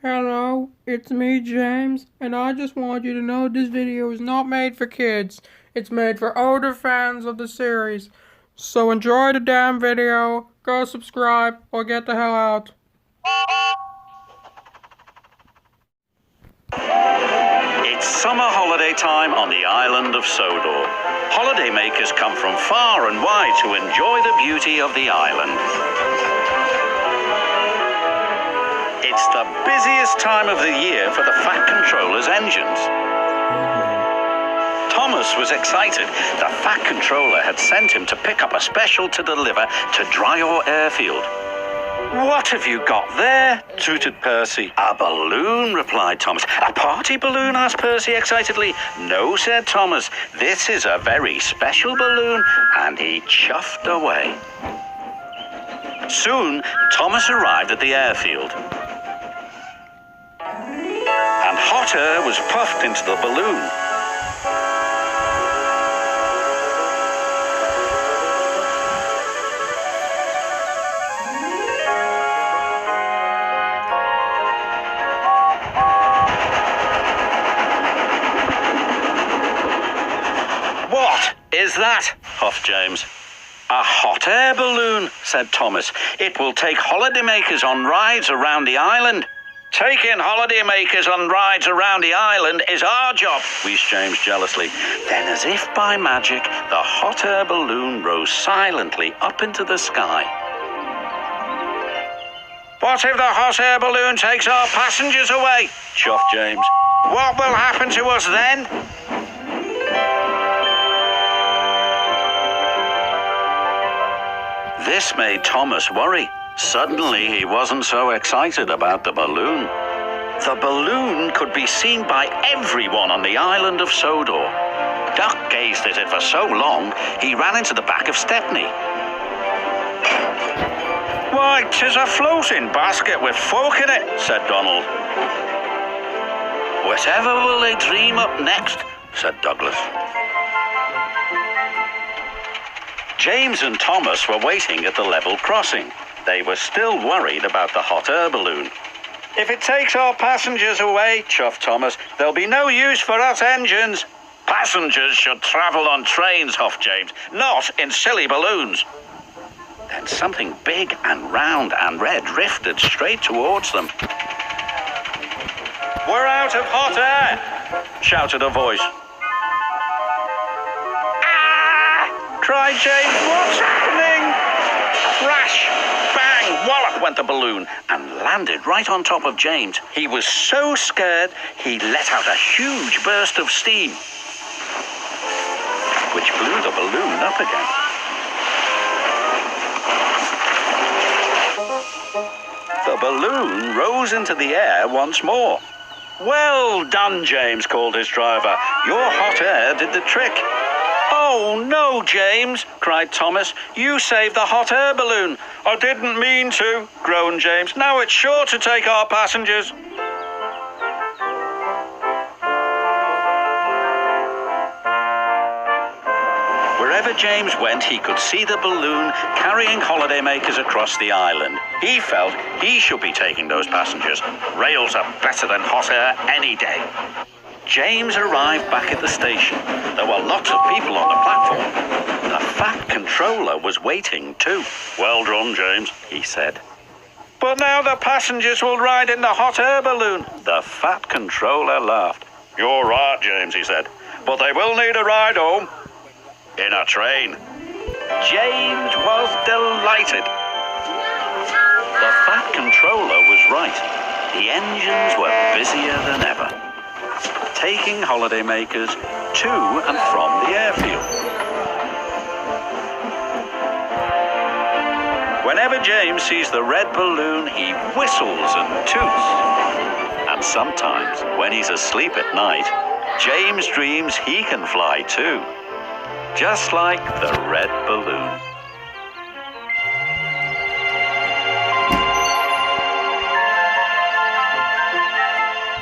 Hello, it's me, James, and I just want you to know this video is not made for kids. It's made for older fans of the series. So enjoy the damn video, go subscribe, or get the hell out. It's summer holiday time on the island of Sodor. Holidaymakers come from far and wide to enjoy the beauty of the island. It's the busiest time of the year for the Fat Controller's engines. Thomas was excited. The Fat Controller had sent him to pick up a special to deliver to Dryor Airfield. "What have you got there?" tooted Percy. "A balloon," replied Thomas. "A party balloon?" asked Percy excitedly. "No," said Thomas. "This is a very special balloon," and he chuffed away. Soon, Thomas arrived at the airfield. And hot air was puffed into the balloon. "What is that?" huffed James. "A hot air balloon," said Thomas. "It will take holidaymakers on rides around the island." "Taking holidaymakers on rides around the island is our job," wheezed James jealously. Then, as if by magic, the hot air balloon rose silently up into the sky. "What if the hot air balloon takes our passengers away?" chuffed James. "What will happen to us then?" This made Thomas worry. Suddenly, he wasn't so excited about the balloon. The balloon could be seen by everyone on the island of Sodor. Duck gazed at it for so long, he ran into the back of Stepney. "Why, 'tis a floating basket with folk in it," said Donald. "Whatever will they dream up next?" said Douglas. James and Thomas were waiting at the level crossing. They were still worried about the hot air balloon. "If it takes our passengers away," chuffed Thomas, "there'll be no use for us engines." "Passengers should travel on trains," huffed James, "not in silly balloons." Then something big and round and red drifted straight towards them. "We're out of hot air!" shouted a voice. "Ah!" cried James. "What's happening?" Crash! Bang! Wallop went the balloon and landed right on top of James. He was so scared, he let out a huge burst of steam, which blew the balloon up again. The balloon rose into the air once more. "Well done, James," called his driver. "Your hot air did the trick." "Oh, no, James," cried Thomas. "You saved the hot air balloon." "I didn't mean to," groaned James. "Now it's sure to take our passengers." Wherever James went, he could see the balloon carrying holidaymakers across the island. He felt he should be taking those passengers. Rails are better than hot air any day. James arrived back at the station. There were lots of people on the platform. The Fat Controller was waiting too. "Well done, James," he said. "But now the passengers will ride in the hot air balloon." The Fat Controller laughed. "You're right, James," he said, "but they will need a ride home." "In a train." James was delighted. The Fat Controller was right. The engines were busier than ever, taking holidaymakers to and from the airfield. Whenever James sees the red balloon, he whistles and toots. And sometimes, when he's asleep at night, James dreams he can fly too, just like the red balloon.